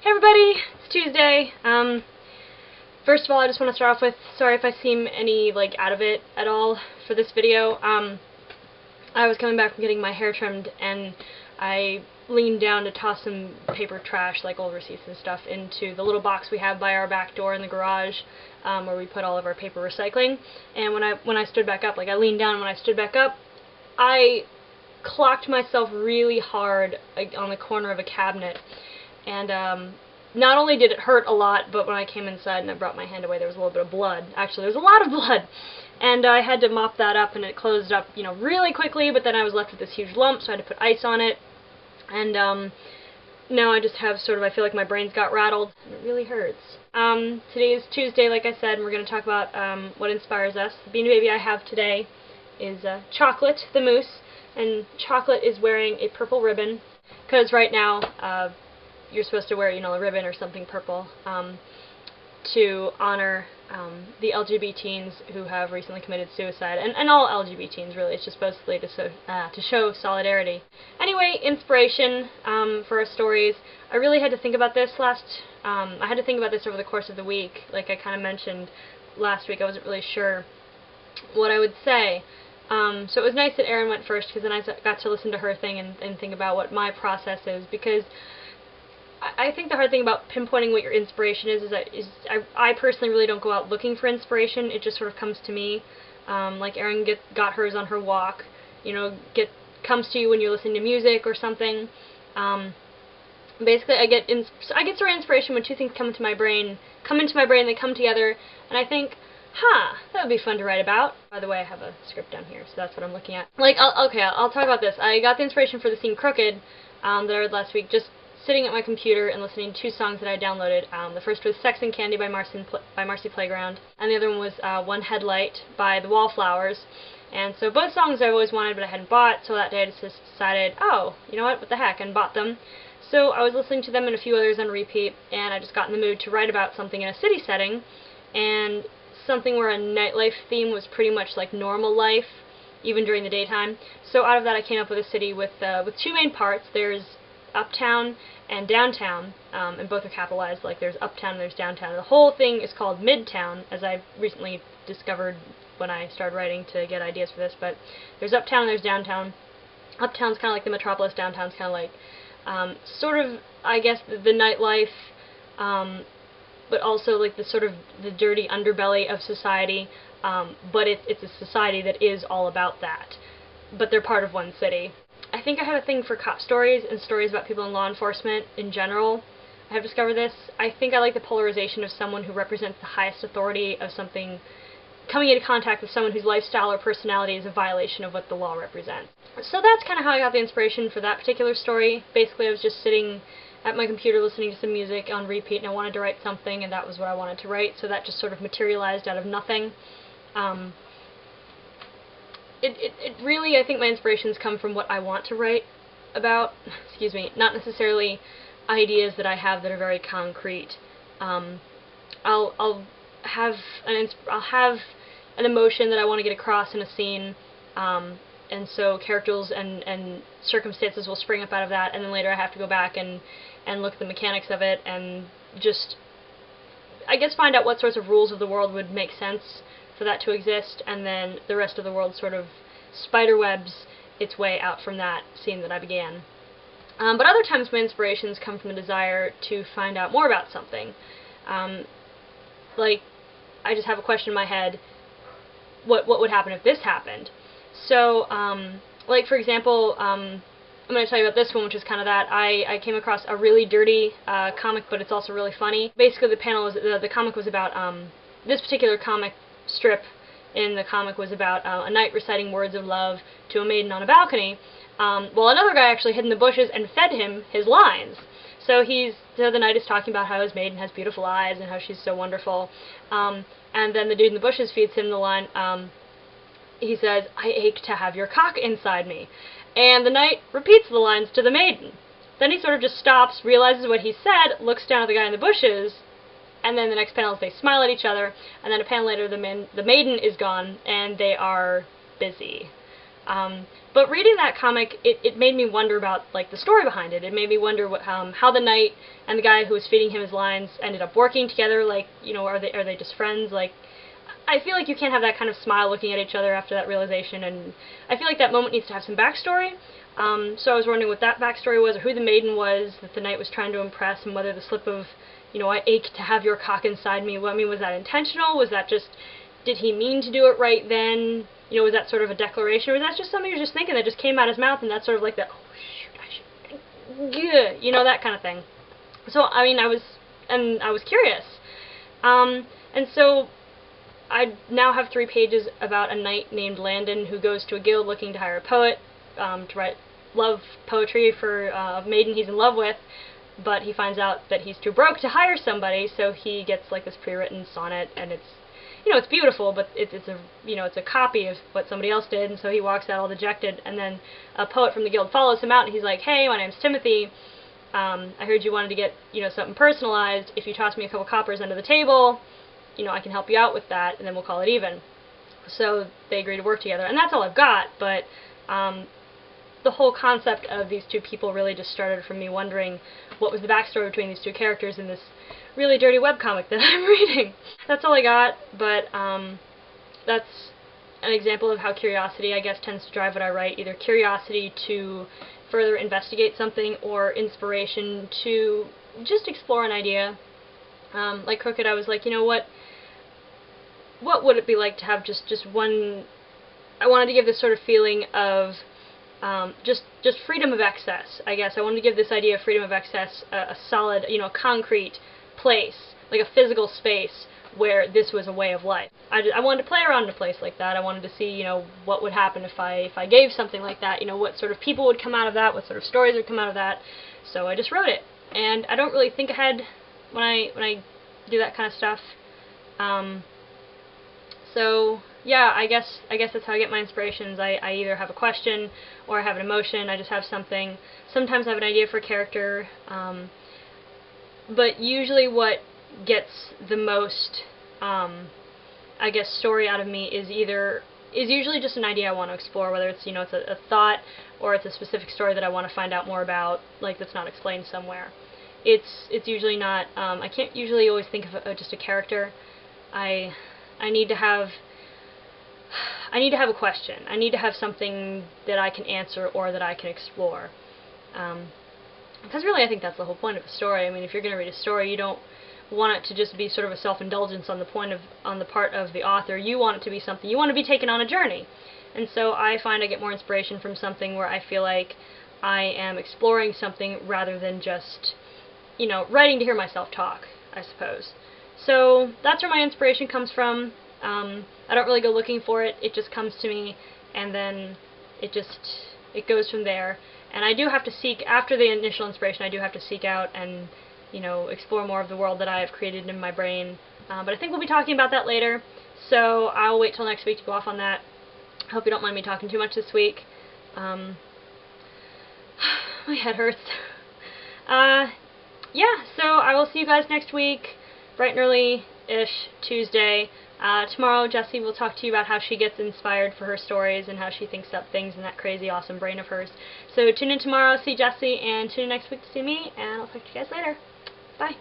Hey everybody, it's Tuesday. First of all, I just want to start off with, sorry if I seem any, out of it at all for this video. I was coming back from getting my hair trimmed, and I leaned down to toss some paper trash, like old receipts and stuff, into the little box we have by our back door in the garage, where we put all of our paper recycling. And when I stood back up, I leaned down, and when I stood back up, I clocked myself really hard on the corner of a cabinet. And not only did it hurt a lot, but when I came inside and I brought my hand away, there was a little bit of blood. Actually, there was a lot of blood. And I had to mop that up, and it closed up, really quickly, but then I was left with this huge lump, so I had to put ice on it. And now I just have I feel like my brain's got rattled, and it really hurts. Today is Tuesday, like I said, and we're going to talk about what inspires us. The Beanie Baby I have today is Chocolate, the moose, and Chocolate is wearing a purple ribbon, because right now, you're supposed to wear, a ribbon or something purple to honor the LGBT-teens who have recently committed suicide, and all LGBT-teens really. It's just basically to show solidarity. Anyway, inspiration for our stories. I really had to think about this I had to think about this over the course of the week. Like I kind of mentioned last week, I wasn't really sure what I would say. So it was nice that Erin went first, because then I got to listen to her thing and think about what my process is, because I think the hard thing about pinpointing what your inspiration is I personally really don't go out looking for inspiration. It just sort of comes to me. Like Erin got hers on her walk. Comes to you when you're listening to music or something. Basically, I get sort of inspiration when two things come into my brain, they come together, and I think, that would be fun to write about. By the way, I have a script down here, so that's what I'm looking at. I'll talk about this. I got the inspiration for the scene Crooked that I read last week, just sitting at my computer and listening to two songs that I downloaded. The first was Sex and Candy by Marcy Playground, and the other one was One Headlight by the Wallflowers. And so both songs I've always wanted but I hadn't bought, so that day I just decided, oh, you know what the heck, and bought them. So I was listening to them and a few others on repeat, and I just got in the mood to write about something in a city setting, and something where a nightlife theme was pretty much like normal life, even during the daytime. So out of that I came up with a city with two main parts. There's uptown and downtown, and both are capitalized, like there's uptown and there's downtown. The whole thing is called Midtown, as I've recently discovered when I started writing to get ideas for this, but there's uptown and there's downtown. Uptown's kind of like the metropolis, downtown's kind of like, I guess, the nightlife, but also like the dirty underbelly of society, but it's a society that is all about that, but they're part of one city. I think I have a thing for cop stories and stories about people in law enforcement in general. I have discovered this. I think I like the polarization of someone who represents the highest authority of something coming into contact with someone whose lifestyle or personality is a violation of what the law represents. So that's kind of how I got the inspiration for that particular story. Basically, I was just sitting at my computer listening to some music on repeat, and I wanted to write something, and that was what I wanted to write, so that just sort of materialized out of nothing. It really, I think my inspirations come from what I want to write about, not necessarily ideas that I have that are very concrete. I'll have an emotion that I want to get across in a scene, and so characters and circumstances will spring up out of that, and then later I have to go back and look at the mechanics of it, and just, I guess, find out what sorts of rules of the world would make sense for that to exist, and then the rest of the world sort of spiderwebs its way out from that scene that I began. But other times my inspirations come from a desire to find out more about something. Like, I just have a question in my head, what would happen if this happened? So, like for example, I'm going to tell you about this one, which is kind of that. I came across a really dirty comic, but it's also really funny. Basically, the comic was about, this particular comic strip in the comic was about a knight reciting words of love to a maiden on a balcony, while another guy actually hid in the bushes and fed him his lines. So the knight is talking about how his maiden has beautiful eyes and how she's so wonderful, and then the dude in the bushes feeds him the line, he says, "I ache to have your cock inside me." And the knight repeats the lines to the maiden. Then he sort of just stops, realizes what he said, looks down at the guy in the bushes, and then the next panel is they smile at each other, and then a panel later the maiden is gone, and they are busy. But reading that comic, it made me wonder about, like, the story behind it. It made me wonder what, how the knight and the guy who was feeding him his lines ended up working together. Like, you know, are they just friends? Like, I feel like you can't have that kind of smile looking at each other after that realization, and I feel like that moment needs to have some backstory. So I was wondering what that backstory was, or who the maiden was that the knight was trying to impress, and whether the slip of, you know, I ache to have your cock inside me, I mean, was that intentional? Was that just, did he mean to do it right then? You know, was that sort of a declaration, or was that just something he was just thinking that just came out his mouth, and that's sort of like that, oh shoot, I should, you know, that kind of thing. So, I mean, I was curious. And so, I now have 3 pages about a knight named Landon who goes to a guild looking to hire a poet, to write love poetry for a maiden he's in love with, but he finds out that he's too broke to hire somebody, so he gets like this pre-written sonnet, and it's, you know, it's beautiful, but it's a, you know, it's a copy of what somebody else did, and so he walks out all dejected, and then a poet from the guild follows him out, and he's like, hey, my name's Timothy, I heard you wanted to get, you know, something personalized. If you toss me a couple coppers under the table, you know, I can help you out with that, and then we'll call it even. So they agree to work together, and that's all I've got, but the whole concept of these 2 people really just started from me wondering what was the backstory between these 2 characters in this really dirty webcomic that I'm reading. That's all I got, but that's an example of how curiosity, I guess, tends to drive what I write. Either curiosity to further investigate something, or inspiration to just explore an idea. Like Crooked, I was like, you know, what would it be like to have just one... I wanted to give this sort of feeling of just freedom of access, I guess. I wanted to give this idea of freedom of access a solid, you know, concrete place, like a physical space where this was a way of life. I wanted to play around in a place like that. I wanted to see, you know, what would happen if I gave something like that, you know, what sort of people would come out of that, what sort of stories would come out of that. So I just wrote it, and I don't really think ahead when I do that kind of stuff. So yeah, I guess that's how I get my inspirations. I either have a question or I have an emotion. I just have something. Sometimes I have an idea for a character, but usually what gets the most, I guess, story out of me is usually just an idea I want to explore, whether it's, you know, it's a thought, or it's a specific story that I want to find out more about, like that's not explained somewhere. It's usually not, I can't usually always think of just a character. I need to have a question. I need to have something that I can answer or that I can explore. Because really I think that's the whole point of a story. I mean, if you're going to read a story, you don't want it to just be sort of a self-indulgence on the part of the author. You want it to be something, you want to be taken on a journey. And so I find I get more inspiration from something where I feel like I am exploring something rather than just, you know, writing to hear myself talk, I suppose. So that's where my inspiration comes from. I don't really go looking for it. It just comes to me, and then it goes from there. And I do have to seek, after the initial inspiration, I do have to seek out and, you know, explore more of the world that I have created in my brain. But I think we'll be talking about that later, so I'll wait till next week to go off on that. I hope you don't mind me talking too much this week. My head hurts. Yeah, so I will see you guys next week, bright and early-ish Tuesday. Tomorrow, Jessie will talk to you about how she gets inspired for her stories and how she thinks up things in that crazy, awesome brain of hers. So tune in tomorrow, see Jessie, and tune in next week to see me, and I'll talk to you guys later. Bye.